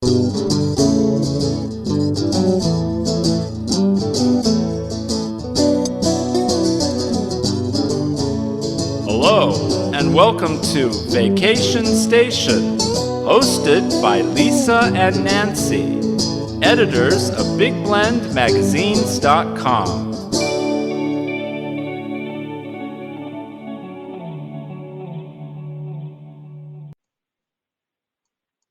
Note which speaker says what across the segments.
Speaker 1: Hello, and welcome to Vacation Station, hosted by Lisa and Nancy, editors of BigBlendMagazines.com.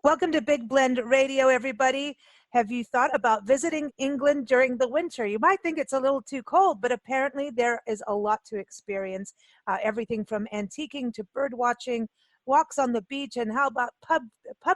Speaker 2: Welcome to Big Blend Radio, everybody. Have you thought about visiting England during the winter? You might think it's a little too cold, but apparently there is a lot to experience. Everything from antiquing to bird watching, walks on the beach, and how about pub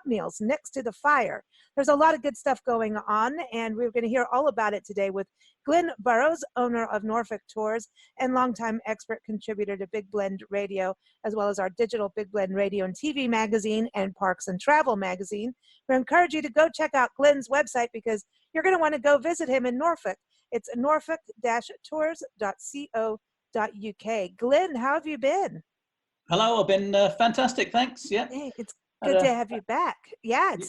Speaker 2: meals next to the fire? There's a lot of good stuff going on, and we're going to hear all about it today with Glynn Burrows, owner of Norfolk Tours and longtime expert contributor to Big Blend Radio, as well as our digital Big Blend Radio and TV magazine and Parks and Travel magazine. We encourage you to go check out Glynn's website because you're going to want to go visit him in Norfolk. It's norfolk-tours.co.uk. Glynn, how have you been?
Speaker 3: Hello, I've been fantastic, thanks. Yeah,
Speaker 2: hey, it's good to have you back. Yeah, it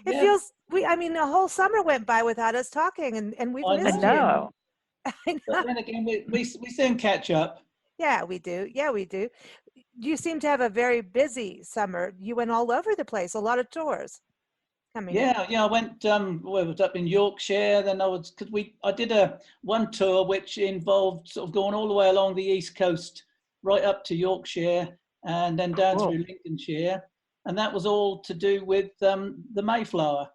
Speaker 2: feels. The whole summer went by without us talking, and we've missed you.
Speaker 3: I know. But then again, we soon catch up.
Speaker 2: Yeah, we do. You seem to have a very busy summer. You went all over the place. A lot of tours.
Speaker 3: Yeah. I went. I was up in Yorkshire. Then I did one tour which involved sort of going all the way along the east coast, right up to Yorkshire, and then down through Lincolnshire. And that was all to do with the Mayflower.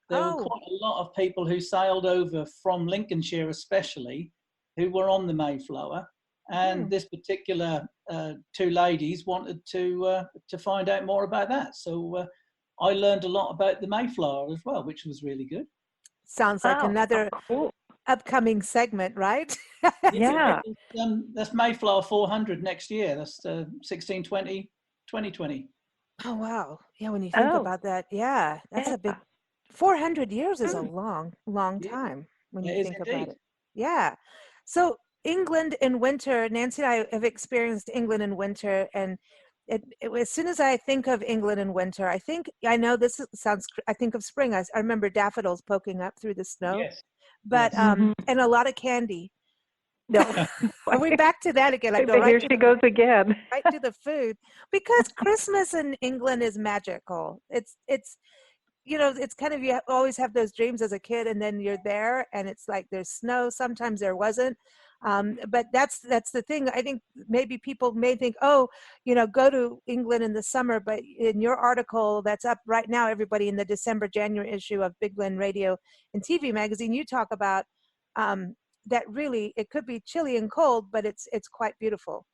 Speaker 3: There were quite a lot of people who sailed over from Lincolnshire especially, who were on the Mayflower. And this particular two ladies wanted to find out more about that. So I learned a lot about the Mayflower as well, which was really good.
Speaker 2: Sounds like another upcoming segment, right?
Speaker 4: Yeah.
Speaker 3: That's Mayflower 400 next year. That's 1620, 2020.
Speaker 2: Oh, wow. Yeah, when you think about that, that's a big, 400 years is a long time when you think about it. Yeah. So England in winter, Nancy and I have experienced England in winter, and as soon as I think of England in winter, I think of spring. I remember daffodils poking up through the snow, but and a lot of candy.
Speaker 4: No.
Speaker 2: Are we back to that again?
Speaker 4: Here she goes again.
Speaker 2: Right to the food, because Christmas in England is magical. It's kind of, you always have those dreams as a kid, and then you're there, and it's like there's snow. Sometimes there wasn't, but that's the thing. I think maybe people may think, go to England in the summer, but in your article that's up right now, everybody, in the December-January issue of Big Blend Radio and TV magazine, you talk about that really it could be chilly and cold, but it's quite beautiful.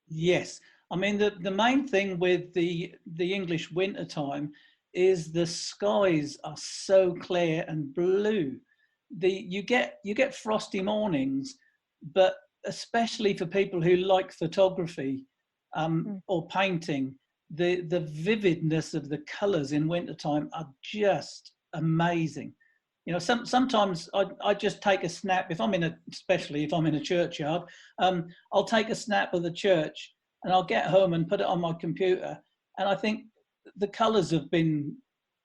Speaker 3: Yes, I mean the main thing with the English winter time is the skies are so clear and blue. You get frosty mornings, but especially for people who like photography or painting, the vividness of the colours in wintertime are just amazing. Sometimes I just take a snap especially if I'm in a churchyard. I'll take a snap of the church and I'll get home and put it on my computer, and I think the colours have been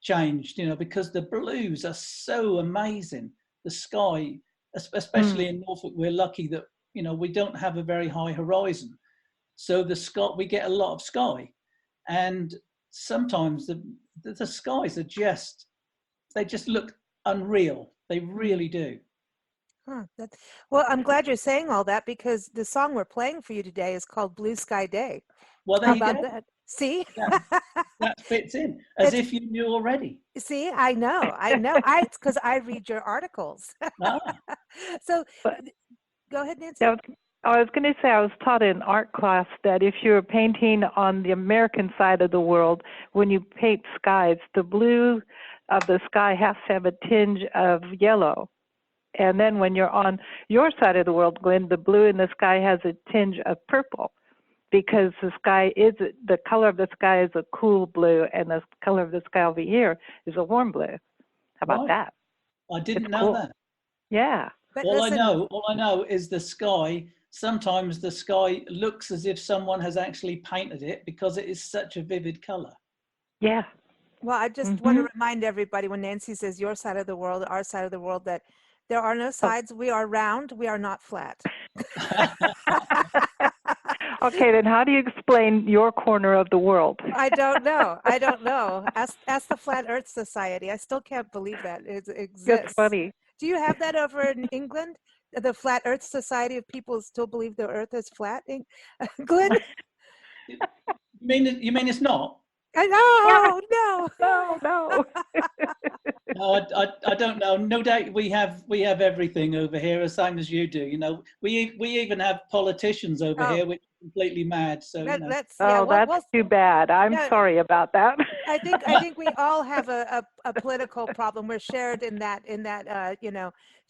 Speaker 3: changed, because the blues are so amazing. The sky, especially in Norfolk, we're lucky that we don't have a very high horizon, so we get a lot of sky, and sometimes the skies are just look unreal. They really do.
Speaker 2: Well, I'm glad you're saying all that, because the song we're playing for you today is called Blue Sky Day.
Speaker 3: Well, there you go.
Speaker 2: That? See?
Speaker 3: That fits in, if you knew already.
Speaker 2: See, I know. It's because I read your articles. So, go ahead, Nancy.
Speaker 4: I was going to say, I was taught in art class that if you're painting on the American side of the world, when you paint skies, the blue of the sky has to have a tinge of yellow. And then when you're on your side of the world, Glynn, the blue in the sky has a tinge of purple, because the color of the sky is a cool blue, and the color of the sky over here is a warm blue. How about that?
Speaker 3: I didn't know that.
Speaker 4: Yeah.
Speaker 3: All I know is the sky. Sometimes the sky looks as if someone has actually painted it, because it is such a vivid color.
Speaker 4: Yeah.
Speaker 2: Well, I just want to remind everybody when Nancy says your side of the world, our side of the world, that there are no sides. We are round. We are not flat.
Speaker 4: Okay, then how do you explain your corner of the world?
Speaker 2: I don't know. I don't know. Ask the Flat Earth Society. I still can't believe that it exists.
Speaker 4: That's funny.
Speaker 2: Do you have that over in England? The Flat Earth Society of people who still believe the Earth is flat? Glynn?
Speaker 3: You mean it's not?
Speaker 2: No, no.
Speaker 4: No.
Speaker 3: No, I don't know. No doubt we have everything over here, the same as you do. You know, we even have politicians over here, which are completely mad. So you know.
Speaker 2: That's
Speaker 4: too bad. I'm sorry about that.
Speaker 2: I think we all have a political problem. We're shared in that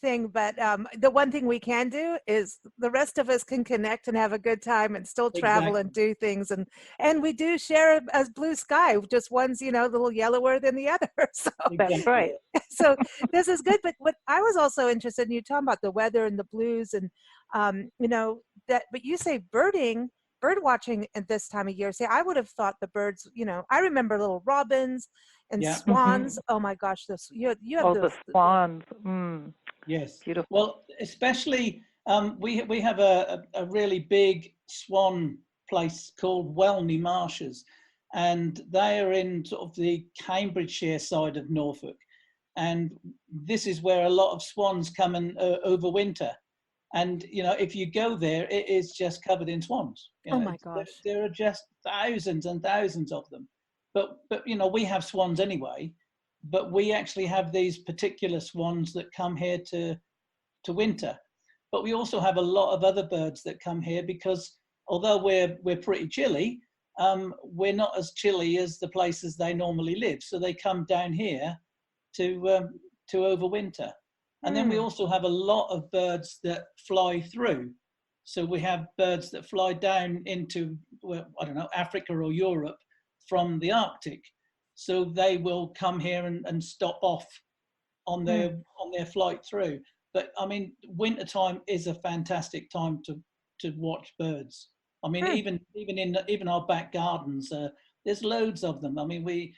Speaker 2: thing. But the one thing we can do is the rest of us can connect and have a good time and still travel and do things. And we do share a blue sky. Just one's a little yellower than the other. So
Speaker 4: that's right.
Speaker 2: So this is good. But what I was also interested in, you talking about the weather and the blues and that. But you say bird watching at this time of year. See, I would have thought the birds, I remember little robins and swans. Oh my gosh, you have
Speaker 4: the swans.
Speaker 3: Yes.
Speaker 4: Beautiful.
Speaker 3: Well, especially we have a really big swan place called Welney Marshes, and they are in sort of the Cambridgeshire side of Norfolk, and this is where a lot of swans come and overwinter. And if you go there, it is just covered in swans.
Speaker 2: Oh my gosh!
Speaker 3: There are just thousands and thousands of them. But we have swans anyway. But we actually have these particular swans that come here to winter. But we also have a lot of other birds that come here because although we're pretty chilly, we're not as chilly as the places they normally live. So they come down here to overwinter. And then we also have a lot of birds that fly through. So we have birds that fly down into, Africa or Europe from the Arctic. So they will come here and stop off on their flight through. But I mean, wintertime is a fantastic time to watch birds. I mean, even our back gardens, there's loads of them. I mean, we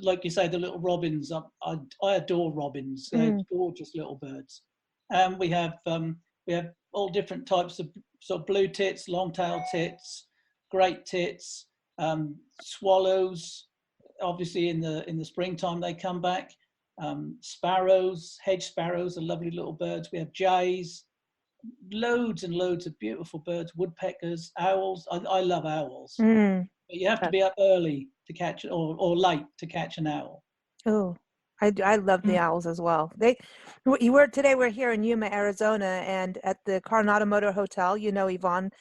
Speaker 3: like you say, the little robins. I adore robins. They're gorgeous little birds. And we have all different types of sort of blue tits, long-tailed tits, great tits, swallows. Obviously, in the springtime they come back. Sparrows, hedge sparrows are lovely little birds. We have jays, loads and loads of beautiful birds, woodpeckers, owls. I love owls. But you have to be up early to catch, or late to catch an owl.
Speaker 2: Oh, I love the owls as well. Today we're here in Yuma, Arizona, and at the Coronado Motor Hotel. Yvonne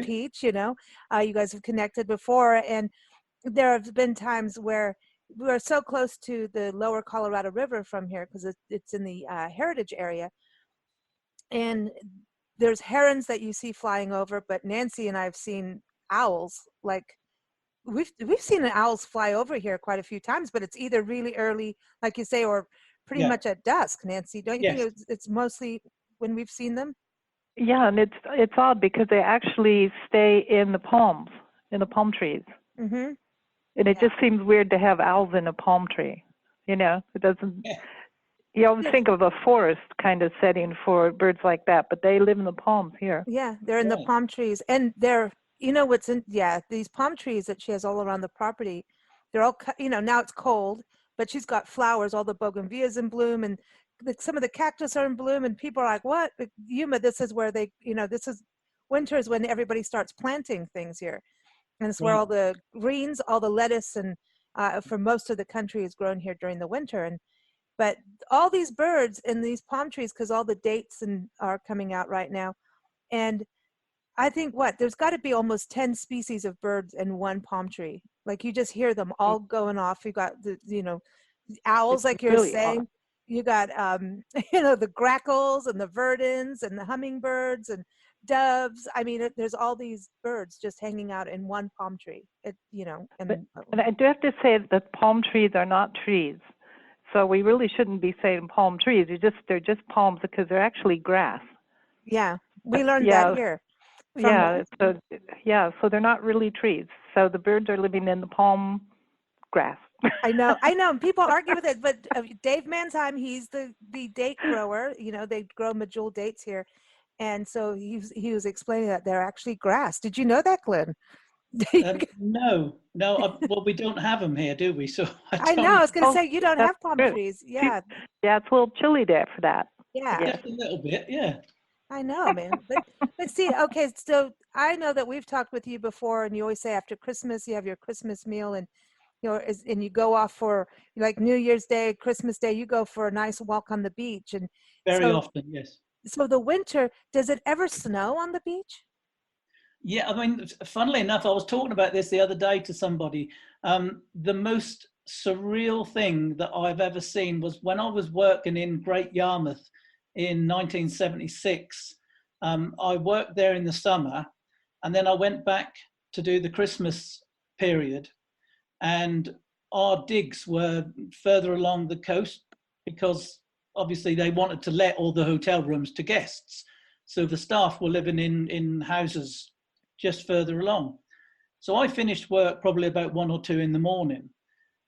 Speaker 2: Peach. You guys have connected before, and there have been times where we are so close to the lower Colorado River from here because it's in the heritage area, and there's herons that you see flying over. But Nancy and I have seen owls. Like we've seen owls fly over here quite a few times, but it's either really early, like you say, or pretty much at dusk. Nancy, don't you think it's mostly when we've seen them?
Speaker 4: Yeah, and it's odd because they actually stay in the palm trees. Mm-hmm. And it just seems weird to have owls in a palm tree. It doesn't. Yeah. You always think of a forest kind of setting for birds like that, but they live in the palms here.
Speaker 2: Yeah, they're in the palm trees, and they're. These palm trees that she has all around the property, they're all, now it's cold, but she's got flowers, all the bougainvilleas in bloom, and some of the cactus are in bloom, and people are like, what? Yuma, this is where winter is when everybody starts planting things here. And it's where all the greens, all the lettuce, and for most of the country is grown here during the winter. But all these birds in these palm trees, because all the dates are coming out right now, and I think there's got to be almost 10 species of birds in one palm tree. Like you just hear them all going off. You got the owls, like you're really saying. Odd. You got the grackles and the verdins and the hummingbirds and doves. I mean, there's all these birds just hanging out in one palm tree. And
Speaker 4: I do have to say that palm trees are not trees. So we really shouldn't be saying palm trees. They're just palms because they're actually grass.
Speaker 2: Yeah, we learned that here.
Speaker 4: So they're not really trees. So the birds are living in the palm grass.
Speaker 2: I know. And people argue with it, but Dave Manheim, he's the date grower. You know, they grow medjool dates here, and so he was explaining that they're actually grass. Did you know that, Glynn?
Speaker 3: No. Well, we don't have them here, do we? So I
Speaker 2: I know.
Speaker 3: don't
Speaker 2: I was going to
Speaker 4: Oh,
Speaker 2: say you don't
Speaker 4: that's
Speaker 2: have palm
Speaker 4: true.
Speaker 2: trees. Yeah,
Speaker 4: Yeah, it's a little chilly there for that.
Speaker 2: yeah.
Speaker 4: Yes.
Speaker 3: just a little bit, yeah.
Speaker 2: I know, man. But see, okay, so I know that we've talked with you before, and you always say after Christmas you have your Christmas meal, and and you go off for like New Year's Day, Christmas Day, you go for a nice walk on the beach, and
Speaker 3: Very
Speaker 2: so
Speaker 3: often, yes.
Speaker 2: so the winter, does it ever snow on the beach?
Speaker 3: Yeah, I mean, funnily enough, I was talking about this the other day to somebody. The most surreal thing that I've ever seen was when I was working in Great Yarmouth in 1976. I worked there in the summer, and then I went back to do the Christmas period, and our digs were further along the coast because obviously they wanted to let all the hotel rooms to guests. So the staff were living in houses just further along. So I finished work probably about 1 or 2 in the morning,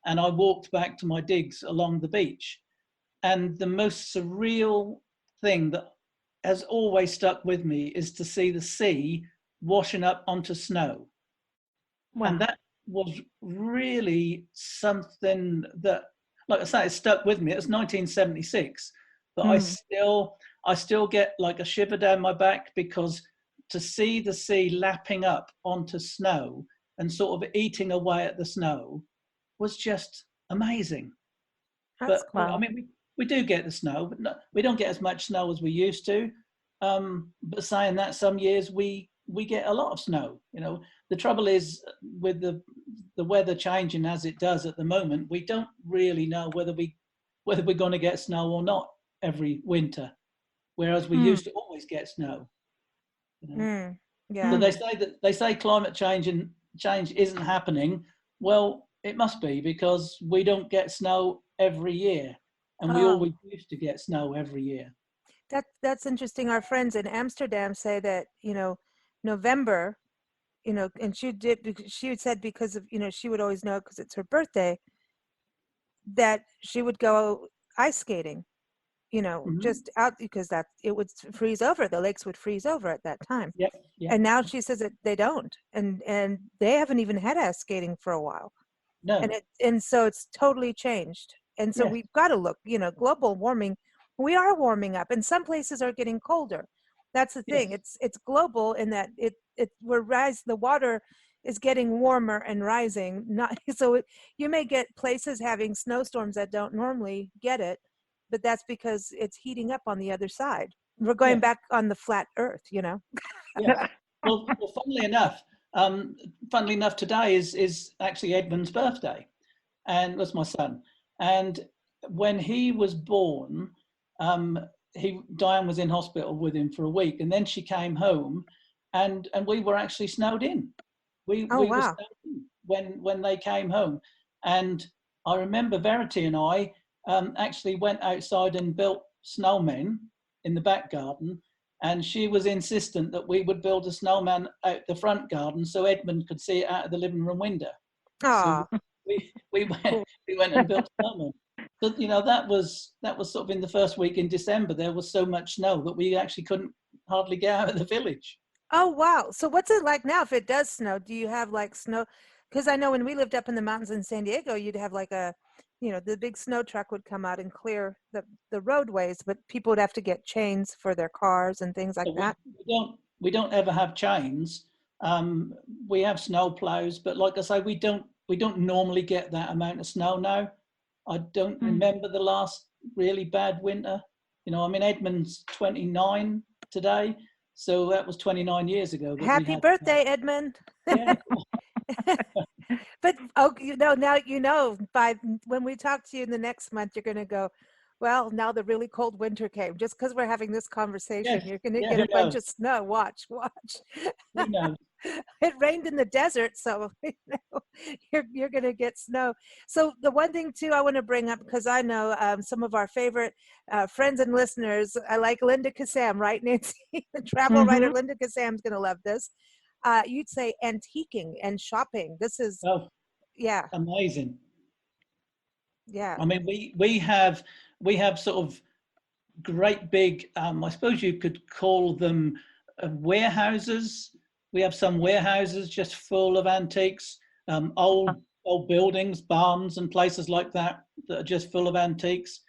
Speaker 3: and I walked back to my digs along the beach. And the most surreal thing that has always stuck with me is to see the sea washing up onto snow.
Speaker 4: Wow.
Speaker 3: And that was really something that, like I say, it stuck with me. It was 1976, but I still get like a shiver down my back, because to see the sea lapping up onto snow and sort of eating away at the snow was just amazing.
Speaker 2: That's
Speaker 3: But
Speaker 2: cool.
Speaker 3: I mean, we do get the snow, but we don't get as much snow as we used to. But saying that, some years we get a lot of snow. You know, the trouble is with the weather changing as it does at the moment, we don't really know whether we're going to get snow or not every winter, whereas we used to always get snow. You know?
Speaker 2: Yeah.
Speaker 3: So they say climate change isn't happening. Well, it must be, because we don't get snow every year, and we
Speaker 2: Oh,
Speaker 3: always used to get snow every year.
Speaker 2: that's interesting. Our friends in Amsterdam say that, November, and she had said because of, she would always know because it's her birthday, that she would go ice skating,
Speaker 3: Mm-hmm.
Speaker 2: just out because that it would freeze over. The lakes would freeze over at that time.
Speaker 3: Yep, yep.
Speaker 2: And now she says that they don't, and they haven't even had ice skating for a while.
Speaker 3: No.
Speaker 2: And so it's totally changed. And so
Speaker 3: Yes.
Speaker 2: we've got to look, global warming, we are warming up, and some places are getting colder. That's the thing.
Speaker 3: Yes.
Speaker 2: It's global in that the water is getting warmer and rising. Not so you may get places having snowstorms that don't normally get it, but that's because it's heating up on the other side. We're going
Speaker 3: Yeah.
Speaker 2: back on the flat earth,
Speaker 3: Yeah. Well, funnily enough, today is actually Edmund's birthday, and that's my son. And when he was born, Diane was in hospital with him for a week, and then she came home, and we were actually snowed in.
Speaker 2: Oh,
Speaker 3: We were
Speaker 2: wow.
Speaker 3: snowed in when they came home, and I remember Verity and I actually went outside and built snowmen in the back garden, and she was insistent that we would build a snowman out the front garden so Edmund could see it out of the living room window. So
Speaker 2: Ah,
Speaker 3: we went and built a snowman. But that was sort of in the first week in December. There was so much snow that we actually couldn't hardly get out of the village.
Speaker 2: oh, wow. So what's it like now if it does snow? Do you have like snow? Because I know when we lived up in the mountains in San Diego, you'd have like the big snow truck would come out and clear the roadways, but people would have to get chains for their cars and things like
Speaker 3: So
Speaker 2: that.
Speaker 3: we don't ever have chains. We have snow plows, but like I say, we don't normally get that amount of snow now. I don't remember the last really bad winter. I mean, Edmund's 29 today, so that was 29 years ago that we
Speaker 2: Happy
Speaker 3: had.
Speaker 2: birthday, Edmund.
Speaker 3: Yeah.
Speaker 2: But now by when we talk to you in the next month, you're going to go, well, now the really cold winter came. Just because we're having this conversation,
Speaker 3: Yes.
Speaker 2: you're going to
Speaker 3: Yeah.
Speaker 2: get
Speaker 3: Who
Speaker 2: a bunch
Speaker 3: knows?
Speaker 2: of snow. Watch.
Speaker 3: Who knows?
Speaker 2: It rained in the desert, so you're going to get snow. So the one thing too I want to bring up, because I know some of our favorite friends and listeners, I like Linda Kassam, right, Nancy? The travel writer Linda Kassam's going to love this. You'd say antiquing and shopping. This is,
Speaker 3: Oh,
Speaker 2: yeah.
Speaker 3: amazing.
Speaker 2: Yeah.
Speaker 3: I mean, we have sort of great big, I suppose you could call them warehouses. We have some warehouses just full of antiques, old buildings, barns and places like that are just full of antiques.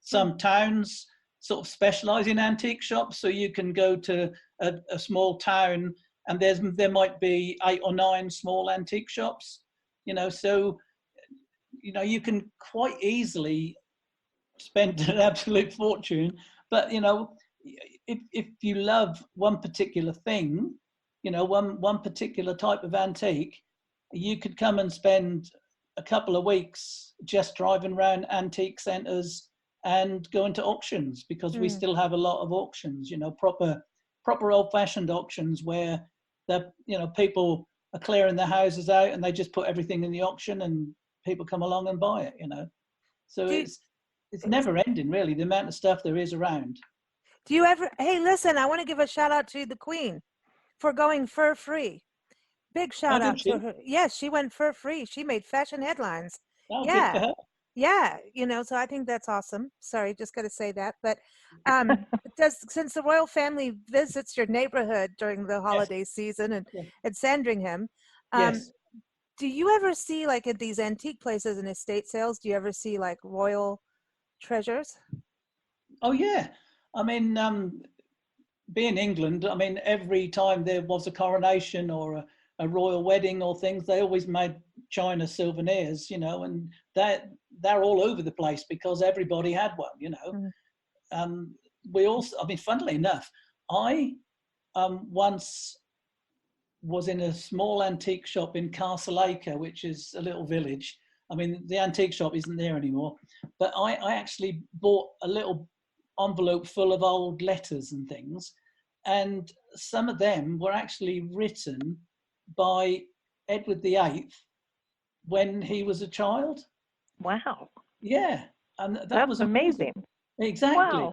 Speaker 3: Some towns sort of specialize in antique shops, so you can go to a small town and there might be 8 or 9 small antique shops, so you can quite easily spend an absolute fortune. But if you love one particular thing, one particular type of antique, you could come and spend a couple of weeks just driving around antique centres and going to auctions, because we still have a lot of auctions, proper old-fashioned auctions where people are clearing their houses out and they just put everything in the auction and people come along and buy it, so it's never ending, really, the amount of stuff there is around.
Speaker 2: Do you ever, hey, listen, I want to give a shout out to the Queen for going fur free. Big shout out to her. Yes, she went fur free. She made fashion headlines.
Speaker 3: Oh,
Speaker 2: yeah.
Speaker 3: Good for her.
Speaker 2: Yeah, so I think that's awesome. Sorry, just got to say that. But since the royal family visits your neighborhood during the holiday season at Sandringham,
Speaker 3: Yes.
Speaker 2: do you ever see, like, at these antique places and estate sales, do you ever see like royal treasures?
Speaker 3: Oh yeah, I mean, being England, I mean, every time there was a coronation or a royal wedding or things, they always made China souvenirs, and they're all over the place because everybody had one, we also, I mean, funnily enough, I once was in a small antique shop in Castleacre, which is a little village. I mean, the antique shop isn't there anymore, but I actually bought a little envelope full of old letters and things, and some of them were actually written by Edward VIII when he was a child.
Speaker 4: Wow.
Speaker 3: Yeah, and
Speaker 4: That's
Speaker 3: was
Speaker 4: amazing.
Speaker 3: Exactly.
Speaker 4: Wow.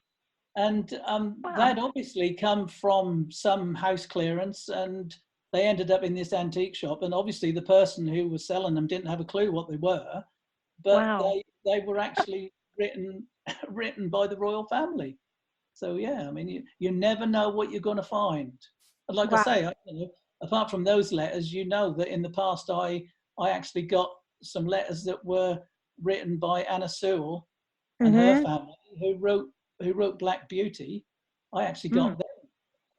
Speaker 3: And they'd obviously come from some house clearance, and they ended up in this antique shop. And obviously, the person who was selling them didn't have a clue what they were, but they were actually written by the royal family. So yeah, I mean, you never know what you're going to find. And like I say, apart from those letters, that in the past I actually got some letters that were written by Anna Sewell and her family, who wrote Black Beauty. I actually got them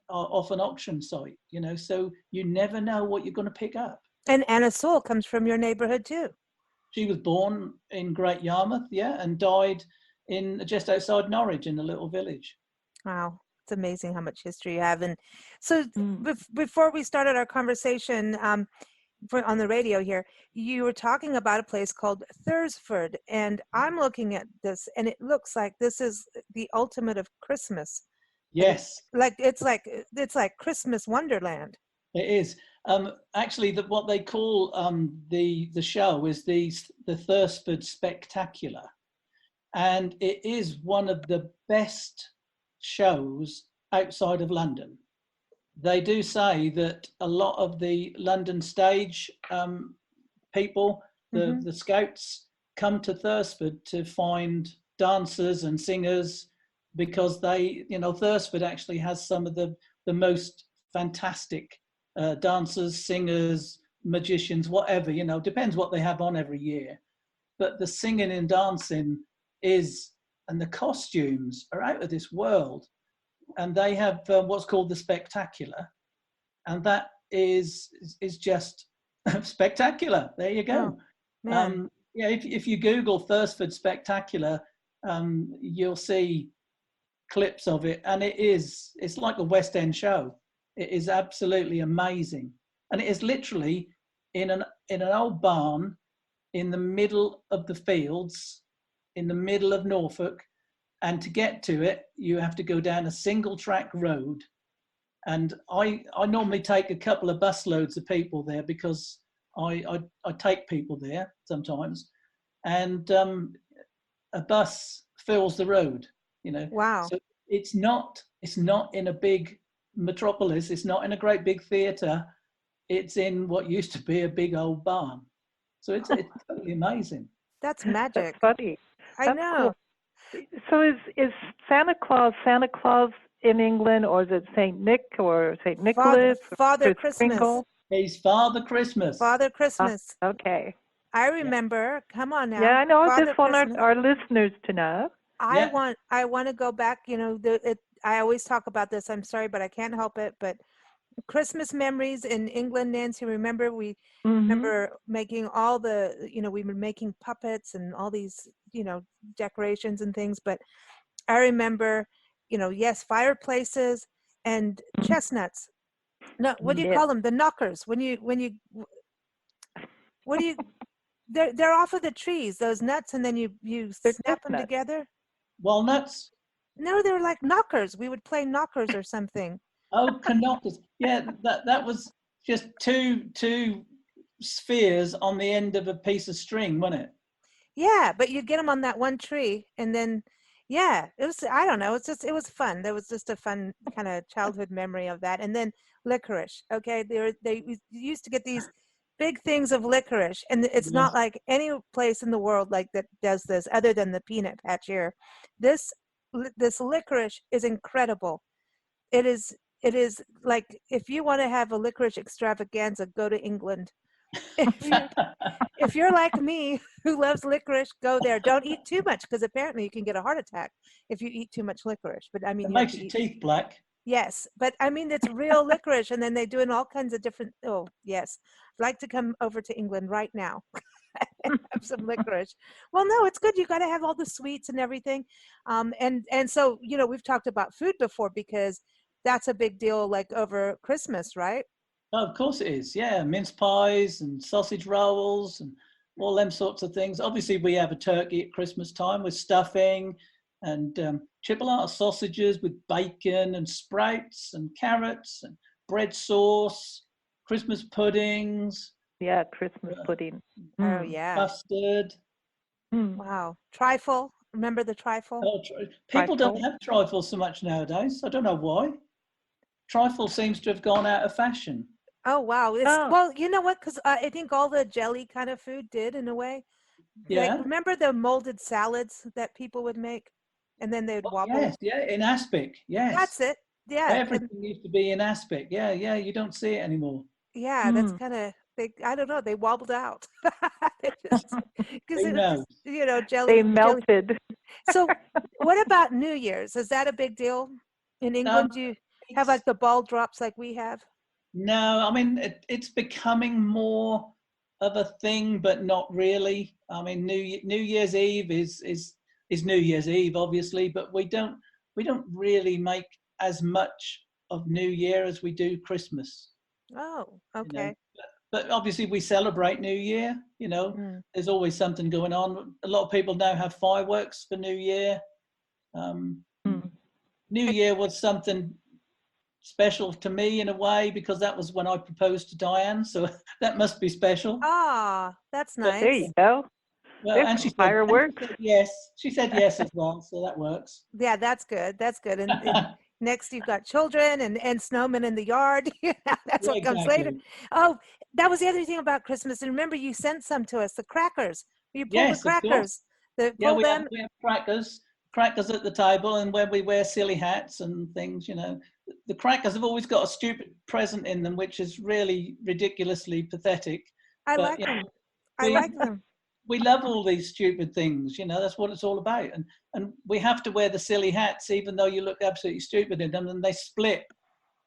Speaker 3: off an auction site, so you never know what you're going to pick up.
Speaker 2: And Anna Sewell comes from your neighborhood too.
Speaker 3: She was born in Great Yarmouth, and died in just outside Norwich in a little village.
Speaker 2: Wow, it's amazing how much history you have. And so before we started our conversation on the radio here, you were talking about a place called Thursford, and I'm looking at this, and it looks like this is the ultimate of Christmas.
Speaker 3: Yes,
Speaker 2: it's like Christmas Wonderland.
Speaker 3: It is. Actually, what they call the show is the Thursford Spectacular, and it is one of the best shows outside of London. They do say that a lot of the London stage people, the scouts, come to Thursford to find dancers and singers, because Thursford actually has some of the most fantastic dancers, singers, magicians, whatever, depends what they have on every year. But the singing and dancing and the costumes are out of this world. And they have what's called the Spectacular, and that is just spectacular. There you go.
Speaker 2: Oh,
Speaker 3: if you Google Thursford Spectacular, you'll see clips of it, and it's like a West End show. It is absolutely amazing, and it is literally in an old barn in the middle of the fields, in the middle of Norfolk. And to get to it, you have to go down a single track road. And I normally take a couple of bus loads of people there, because I take people there sometimes. And a bus fills the road,
Speaker 2: Wow.
Speaker 3: So it's not in a big metropolis. It's not in a great big theatre. It's in what used to be a big old barn. So it's totally amazing.
Speaker 2: That's magic.
Speaker 4: That's funny.
Speaker 2: I
Speaker 4: That's
Speaker 2: know.
Speaker 4: cool. So is Santa Claus in England, or is it Saint Nick or Saint Nicholas
Speaker 2: Father
Speaker 4: or
Speaker 2: Christmas.
Speaker 4: Sprinkle?
Speaker 3: He's Father Christmas.
Speaker 2: Father Christmas.
Speaker 4: Okay.
Speaker 2: I remember. Come on now.
Speaker 4: Yeah, I know. I
Speaker 2: Father
Speaker 4: just want
Speaker 2: Christmas.
Speaker 4: our listeners to know.
Speaker 2: I
Speaker 3: Yeah.
Speaker 2: want to go back. You know, I always talk about this. I'm sorry, but I can't help it. But Christmas memories in England, Nancy. Remember, we remember making all the. You know, we were making puppets and all these. You know, decorations and things. But I remember, you know, yes, fireplaces and chestnuts. No, what do you
Speaker 4: Yeah.
Speaker 2: call them? The knockers. What do you? They're off of the trees. Those nuts, and then you
Speaker 4: They're
Speaker 2: snap them
Speaker 4: chestnuts.
Speaker 2: together.
Speaker 3: Walnuts.
Speaker 2: No, they were like knockers. We would play knockers or something.
Speaker 3: Oh, canockers. Yeah, that was just two spheres on the end of a piece of string, wasn't it?
Speaker 2: Yeah, but you'd get them on that one tree, and then, yeah, it was. I don't know. It was fun. There was just a fun kind of childhood memory of that. And then licorice. Okay, they used to get these big things of licorice, and it's
Speaker 3: Yes.
Speaker 2: not like any place in the world like that does this, other than the peanut patch here. This this licorice is incredible. It is like, if you want to have a licorice extravaganza, go to England. If you're like me, who loves licorice, go there. Don't eat too much, because apparently you can get a heart attack if you eat too much licorice. But I mean,
Speaker 3: It
Speaker 2: you have
Speaker 3: makes
Speaker 2: to
Speaker 3: your
Speaker 2: eat.
Speaker 3: teeth black.
Speaker 2: Yes, but I mean, it's real licorice, and then they do it in all kinds of different. Oh, yes, I'd like to come over to England right now and have some licorice. Well, no, it's good. You got to have all the sweets and everything. And so, you know, we've talked about food before, because that's a big deal, like over Christmas, right?
Speaker 3: Oh, of course it is. Yeah, mince pies and sausage rolls and all them sorts of things. Obviously, we have a turkey at Christmas time with stuffing and chipolata sausages with bacon and sprouts and carrots and bread sauce, Christmas puddings,
Speaker 4: Yeah, Christmas pudding.
Speaker 2: Oh, yeah.
Speaker 3: custard.
Speaker 2: Wow. Trifle. Remember the trifle?
Speaker 3: Oh, people don't
Speaker 4: Trifle.
Speaker 3: have trifle so much nowadays. I don't know why. Trifle seems to have gone out of fashion.
Speaker 2: Oh, wow.
Speaker 4: Oh,
Speaker 2: Well, you know what? Because I think all the jelly kind of food did, in a way. Like,
Speaker 3: Yeah.
Speaker 2: remember the molded salads that people would make, and then they'd wobble?
Speaker 3: Yes, yeah, in aspic, yes.
Speaker 2: That's it. Yeah. And
Speaker 3: Everything used to be in aspic. Yeah, yeah, you don't see it anymore.
Speaker 2: yeah, that's kind of, I don't know, they wobbled out. They just, because
Speaker 3: Who
Speaker 2: it was,
Speaker 3: knows?
Speaker 2: you know,
Speaker 4: they
Speaker 2: jelly.
Speaker 4: melted.
Speaker 2: So what about New Year's? Is that a big deal in
Speaker 3: Um,
Speaker 2: England? Do you have
Speaker 3: it's,
Speaker 2: like the ball drops like we have?
Speaker 3: no, I mean, it's becoming more of a thing, but not really. I mean, New Year's Eve is New Year's Eve, obviously, but we don't really make as much of New Year as we do Christmas.
Speaker 2: Oh,
Speaker 3: You know,
Speaker 2: okay.
Speaker 3: but obviously we celebrate New Year. You know, there's always something going on. A lot of people now have fireworks for New Year. New Year was something special to me in a way, because that was when I proposed to Diane, so that must be special.
Speaker 2: Ah, that's
Speaker 3: But
Speaker 4: There
Speaker 2: nice.
Speaker 4: you go.
Speaker 3: well,
Speaker 4: There's
Speaker 3: and
Speaker 4: some
Speaker 3: she
Speaker 4: fireworks.
Speaker 3: said yes. She said yes as well, so that works.
Speaker 2: Yeah, that's good. That's good. And next you've got children and snowmen in the yard. Yeah, that's
Speaker 3: Yeah,
Speaker 2: what comes later.
Speaker 3: exactly.
Speaker 2: Oh, that was the other thing about Christmas. And remember, you sent some to us, the crackers. You pull the
Speaker 3: Yes, of course.
Speaker 2: crackers.
Speaker 3: Yeah,
Speaker 2: Pull them.
Speaker 3: we have crackers at the table, and when we wear silly hats and things, you know, the crackers have always got a stupid present in them, which is really ridiculously pathetic.
Speaker 2: I
Speaker 3: But
Speaker 2: like
Speaker 3: you know,
Speaker 2: them. I
Speaker 3: we
Speaker 2: like them.
Speaker 3: we love all these stupid things, you know, that's what it's all about. And we have to wear the silly hats, even though you look absolutely stupid in them, and they split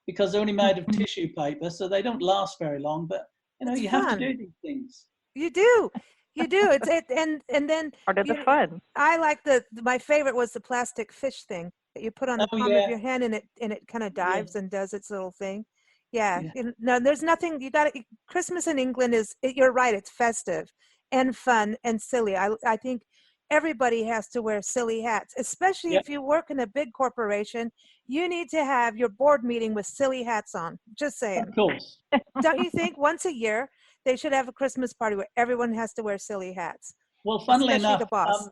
Speaker 3: because they're only made of tissue paper, so they don't last very long. But you know,
Speaker 2: It's
Speaker 3: you have to
Speaker 2: fun.
Speaker 3: do these things.
Speaker 2: You do. You do. And then
Speaker 4: Part of the
Speaker 2: you,
Speaker 4: fun.
Speaker 2: I like my favorite was the plastic fish thing that you put on the
Speaker 3: Oh
Speaker 2: palm of
Speaker 3: yeah,
Speaker 2: your hand, and it kind of
Speaker 3: yeah,
Speaker 2: dives and does its little thing. Yeah.
Speaker 3: yeah,
Speaker 2: No, there's nothing you got. Christmas in England you're right. It's festive and fun and silly. I think everybody has to wear silly hats, especially
Speaker 3: yeah.
Speaker 2: if you work in a big corporation. You need to have your board meeting with silly hats on. Just saying.
Speaker 3: Of course.
Speaker 2: Don't you think once a year they should have a Christmas party where everyone has to wear silly hats,
Speaker 3: Well, funnily
Speaker 2: especially
Speaker 3: enough,
Speaker 2: the boss?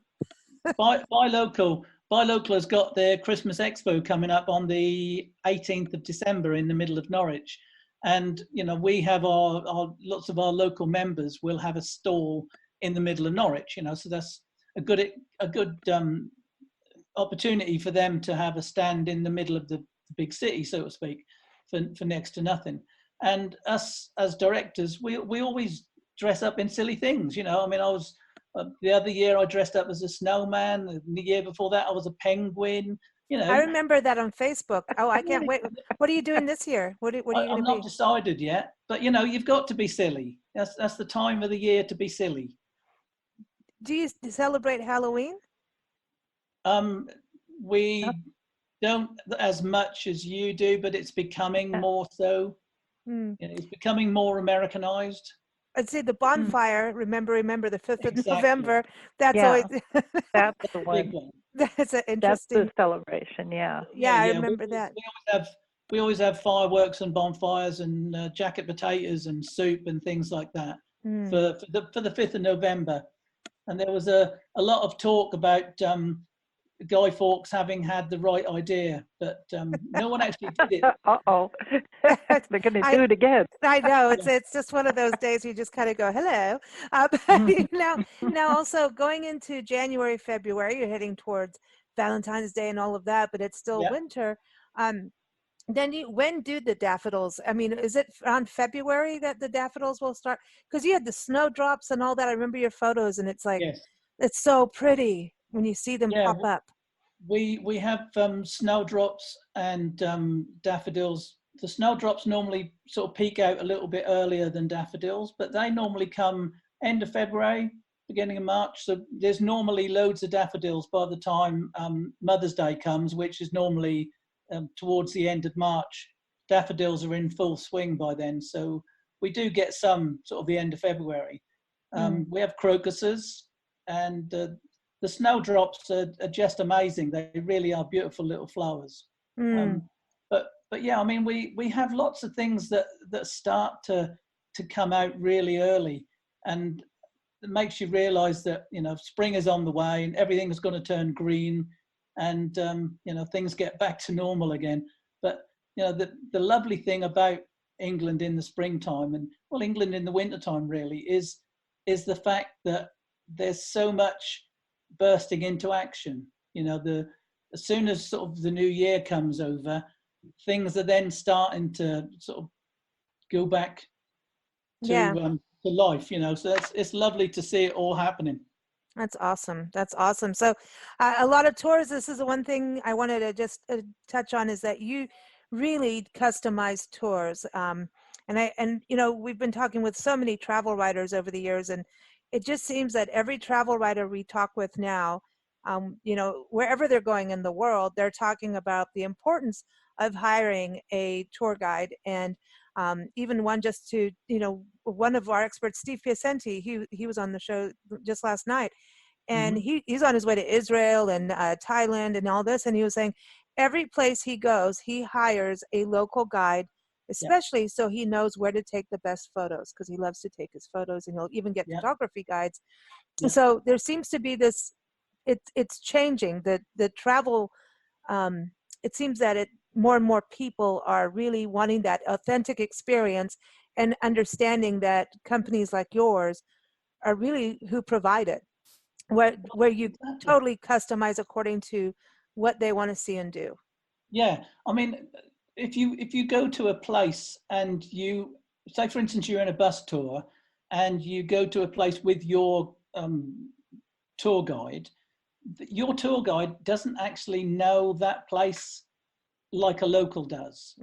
Speaker 3: Buy Local has got their Christmas Expo coming up on the 18th of December in the middle of Norwich. And, you know, we have our lots of our local members will have a stall in the middle of Norwich, so that's a good opportunity for them to have a stand in the middle of the big city, so to speak, for next to nothing. And us as directors, we always dress up in silly things, I mean, I was the other year I dressed up as a snowman. The year before that I was a penguin.
Speaker 2: I remember that on Facebook. Oh, I can't wait. What are you doing this year? What are you going to be?
Speaker 3: I'm not decided yet, but you've got to be silly. That's the time of the year to be silly.
Speaker 2: Do you celebrate Halloween?
Speaker 3: We don't as much as you do, but it's becoming more so. It's becoming more Americanized.
Speaker 2: I'd say the bonfire. Remember the 5th of November. That's
Speaker 4: Yeah.
Speaker 2: always
Speaker 4: That's the
Speaker 3: Big
Speaker 4: one.
Speaker 3: one.
Speaker 2: that's an interesting.
Speaker 4: That's the celebration. Yeah.
Speaker 2: Yeah, I remember that.
Speaker 3: We always have fireworks and bonfires and jacket potatoes and soup and things like that for the 5th of November. And there was a lot of talk about Guy Fawkes having had the right idea, but no one actually did it.
Speaker 4: Uh-oh. They're going to do it again.
Speaker 2: I know it's just one of those days you just kind of go hello. Now also going into January, February, you're heading towards Valentine's Day and all of that, but it's still winter. Then when do the daffodils? I mean, is it around February that the daffodils will start? Because you had the snowdrops and all that. I remember your photos, and it's like it's so pretty when you see them pop up.
Speaker 3: We have snowdrops and daffodils. The snowdrops normally sort of peak out a little bit earlier than daffodils, but they normally come end of February, beginning of March. So there's normally loads of daffodils by the time Mother's Day comes, which is normally towards the end of March. Daffodils are in full swing by then, so we do get some sort of the end of February. We have crocuses, and the snowdrops are just amazing. They really are beautiful little flowers. But yeah, I mean, we have lots of things that start to come out really early, and it makes you realize that spring is on the way and everything is going to turn green, and things get back to normal again. But the lovely thing about England in the springtime, and well, England in the wintertime really, is the fact that there's so much bursting into action. As soon as sort of the new year comes over, things are then starting to sort of go back to life. So it's lovely to see it all happening.
Speaker 2: That's awesome. So a lot of tours, this is the one thing I wanted to just touch on, is that you really customize tours. And we've been talking with so many travel writers over the years, and it just seems that every travel writer we talk with now, wherever they're going in the world, they're talking about the importance of hiring a tour guide. And even one just to, one of our experts, Steve Piacenti, he was on the show just last night, and he's on his way to Israel and Thailand and all this. And he was saying every place he goes, he hires a local guide, especially so he knows where to take the best photos, because he loves to take his photos, and he'll even get photography guides. So there seems to be this, it's changing, the travel, it seems that more and more people are really wanting that authentic experience, and understanding that companies like yours are really who provide it, where you totally customize according to what they want to see and do.
Speaker 3: Yeah, I mean, if you go to a place and you say, for instance, you're in a bus tour and you go to a place with your tour guide, your tour guide doesn't actually know that place like a local does.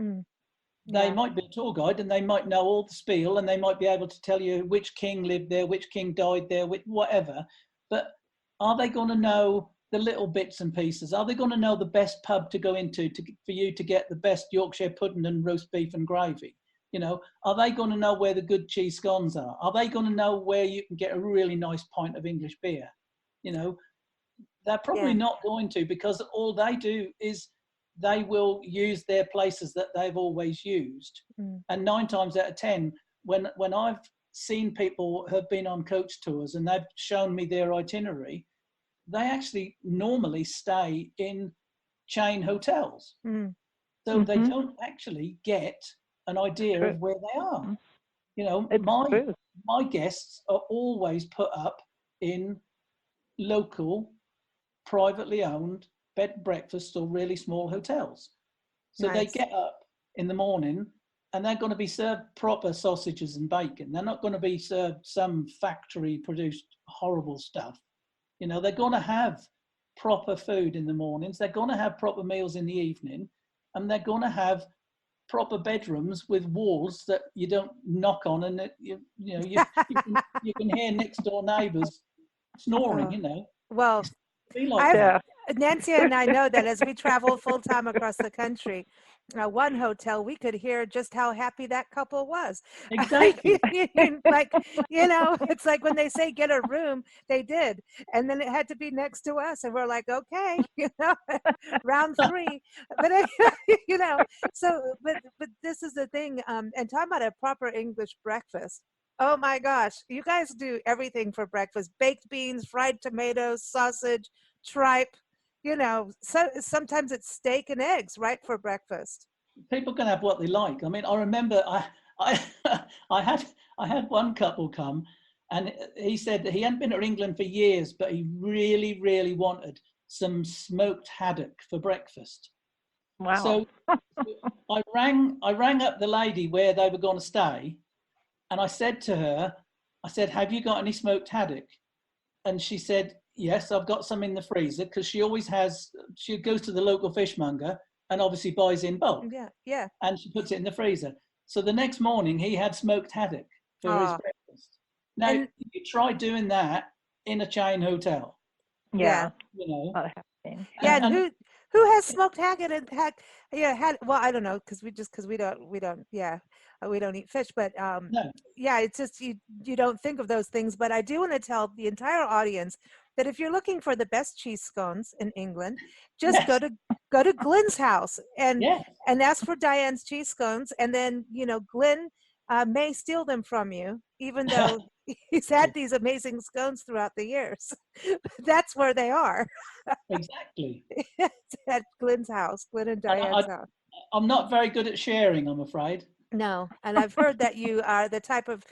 Speaker 3: They might be a tour guide and they might know all the spiel, and they might be able to tell you which king lived there, which king died there, whatever. But are they going to know the little bits and pieces? Are they going to know the best pub to go into for you to get the best Yorkshire pudding and roast beef and gravy? Are they going to know where the good cheese scones are? Are they going to know where you can get a really nice pint of English beer? They're probably not going to, because all they do is they will use their places that they've always used. And 9 times out of 10, when I've seen people who have been on coach tours and they've shown me their itinerary, they actually normally stay in chain hotels. So they don't actually get an idea of where they are. my guests are always put up in local, privately owned bed and breakfast or really small hotels. So they
Speaker 2: Nice.
Speaker 3: get up in the morning and they're going to be served proper sausages and bacon. They're not going to be served some factory produced horrible stuff. You know, they're going to have proper food in the mornings. They're going to have proper meals in the evening, and they're going to have proper bedrooms with walls that you don't knock on, and that you can hear next door neighbours snoring. You know,
Speaker 2: Well,
Speaker 3: be like that.
Speaker 2: Nancy and I know that as we travel full time across the country, one hotel, we could hear just how happy that couple was.
Speaker 3: Exactly.
Speaker 2: Like, you know, it's like when they say get a room, they did. And then it had to be next to us. And we're like, okay, you know, round three. But, you know, so, but this is the thing. And talking about a proper English breakfast. Oh my gosh, you guys do everything for breakfast: baked beans, fried tomatoes, sausage, tripe. You know, so sometimes it's steak and eggs, right, for breakfast.
Speaker 3: People can have what they like. I mean, I remember I I had one couple come, and he said that he hadn't been to England for years, but he really, really wanted some smoked haddock for breakfast.
Speaker 4: Wow.
Speaker 3: So I rang up the lady where they were going to stay, and I said to her, I said, "Have you got any smoked haddock?" And she said, "Yes, I've got some in the freezer," because she always has. She goes to the local fishmonger and obviously buys in bulk.
Speaker 2: Yeah, yeah.
Speaker 3: And she puts it in the freezer. So the next morning he had smoked haddock for his breakfast. Now
Speaker 2: And-
Speaker 3: you try doing that in a chain hotel.
Speaker 4: Yeah.
Speaker 3: You know.
Speaker 4: Not happening.
Speaker 2: Yeah, and who has smoked haddock and well, I don't know, because we don't we don't eat fish, but
Speaker 3: No.
Speaker 2: yeah, it's just you don't think of those things. But I do want to tell the entire audience that if you're looking for the best cheese scones in England, just
Speaker 3: Yes.
Speaker 2: go to Glynn's house and
Speaker 3: Yes.
Speaker 2: ask for Diane's cheese scones, and then Glynn may steal them from you, even though he's had these amazing scones throughout the years. That's where they are.
Speaker 3: Exactly.
Speaker 2: At Glynn's house, Glynn and Diane's house.
Speaker 3: I'm not very good at sharing, I'm afraid.
Speaker 2: No, and I've heard that you are the type of,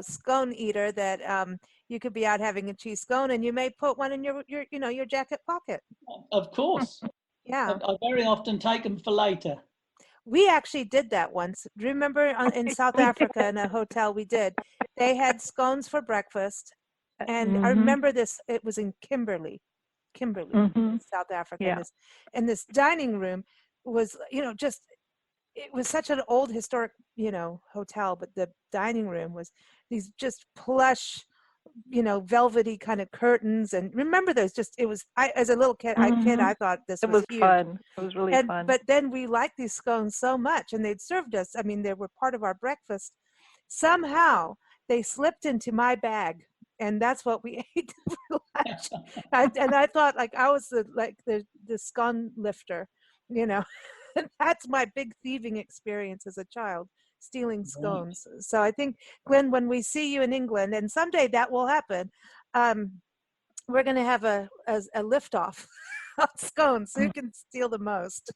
Speaker 2: scone eater that you could be out having a cheese scone, and you may put one in your jacket pocket.
Speaker 3: Of course.
Speaker 2: Yeah,
Speaker 3: I very often take them for later.
Speaker 2: we actually did that once. Do you remember in South Africa in a hotel we did? They had scones for breakfast, and I remember this. It was in Kimberley, South Africa.
Speaker 4: Yeah.
Speaker 2: And this dining room was, just. It was such an old historic, hotel, but the dining room was these just plush, velvety kind of curtains. And remember those, as a little kid, I thought this was huge.
Speaker 4: Fun. It was really fun.
Speaker 2: But then we liked these scones so much, and they'd served us. I mean, they were part of our breakfast. Somehow they slipped into my bag, and that's what we ate for lunch. And I thought like I was the scone lifter, That's my big thieving experience as a child, stealing scones. So I think, Glynn, when we see you in England, and someday that will happen, we're going to have a lift-off on scones, so you can steal the most.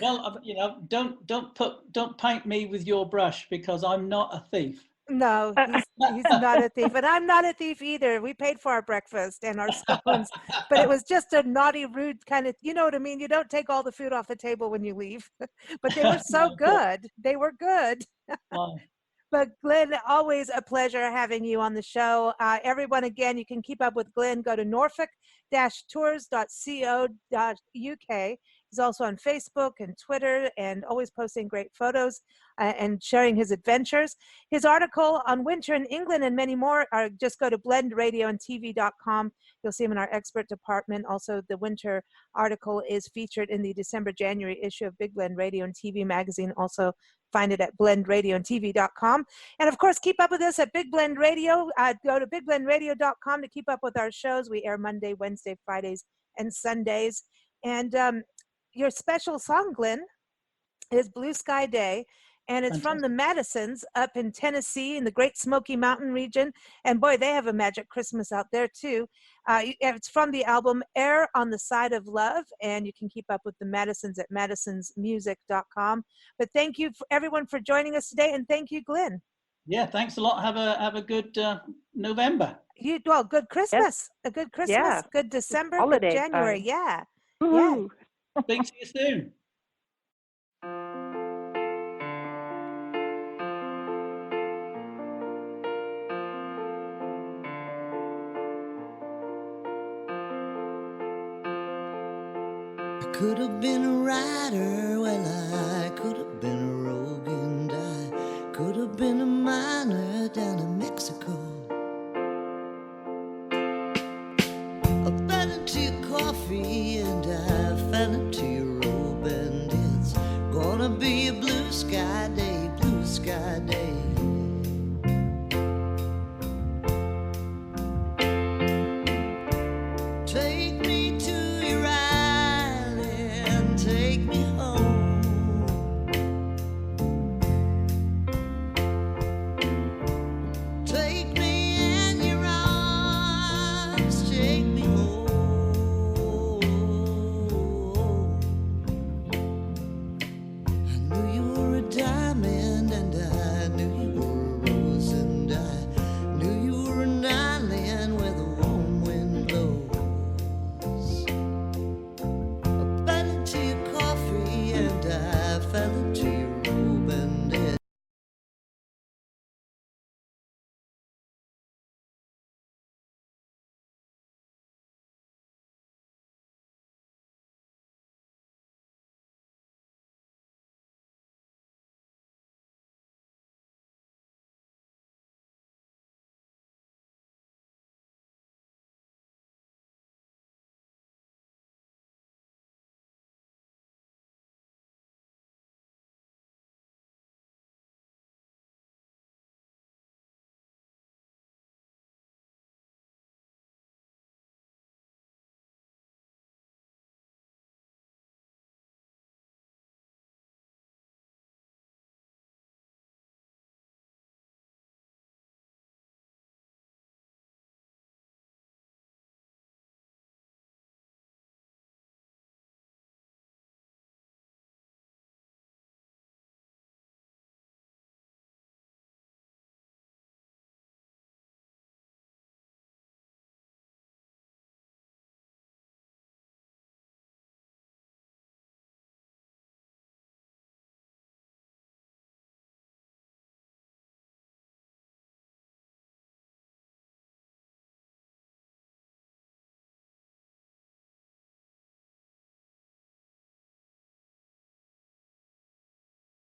Speaker 3: Well, don't paint me with your brush, because I'm not a thief.
Speaker 2: No, he's not a thief, and I'm not a thief either. We paid for our breakfast and our scones, but it was just a naughty, rude kind of, you know what I mean? You don't take all the food off the table when you leave, but they were so good. They were good.
Speaker 3: Wow.
Speaker 2: But Glynn, always a pleasure having you on the show. Everyone, again, you can keep up with Glynn. Go to norfolk-tours.co.uk. He's also on Facebook and Twitter, and always posting great photos and sharing his adventures. His article on winter in England and many more, just go to blendradioandtv.com. You'll see him in our expert department. Also, the winter article is featured in the December-January issue of Big Blend Radio and TV magazine. Also, find it at blendradioandtv.com. And of course, keep up with us at Big Blend Radio. Go to bigblendradio.com to keep up with our shows. We air Monday, Wednesday, Fridays, and Sundays. And your special song, Glynn, is Blue Sky Day. And it's from the Madisons up in Tennessee in the Great Smoky Mountain region. And boy, they have a magic Christmas out there too. It's from the album Air on the Side of Love. And you can keep up with the Madisons at madisonsmusic.com. But thank you everyone for joining us today. And thank you, Glynn.
Speaker 3: Yeah, thanks a lot. Have a good November.
Speaker 2: Good Christmas. A good Christmas.
Speaker 4: Yeah.
Speaker 2: Good December.
Speaker 4: Holiday
Speaker 2: Good January.
Speaker 4: time.
Speaker 2: Yeah.
Speaker 4: Woo-hoo.
Speaker 3: Speak to you soon.
Speaker 5: I could have been a writer, well, I could have been a rogue, and I could have been a miner down in Mexico. I fell into your coffee and I fell into your robe, and it's gonna be a blue sky day, blue sky day.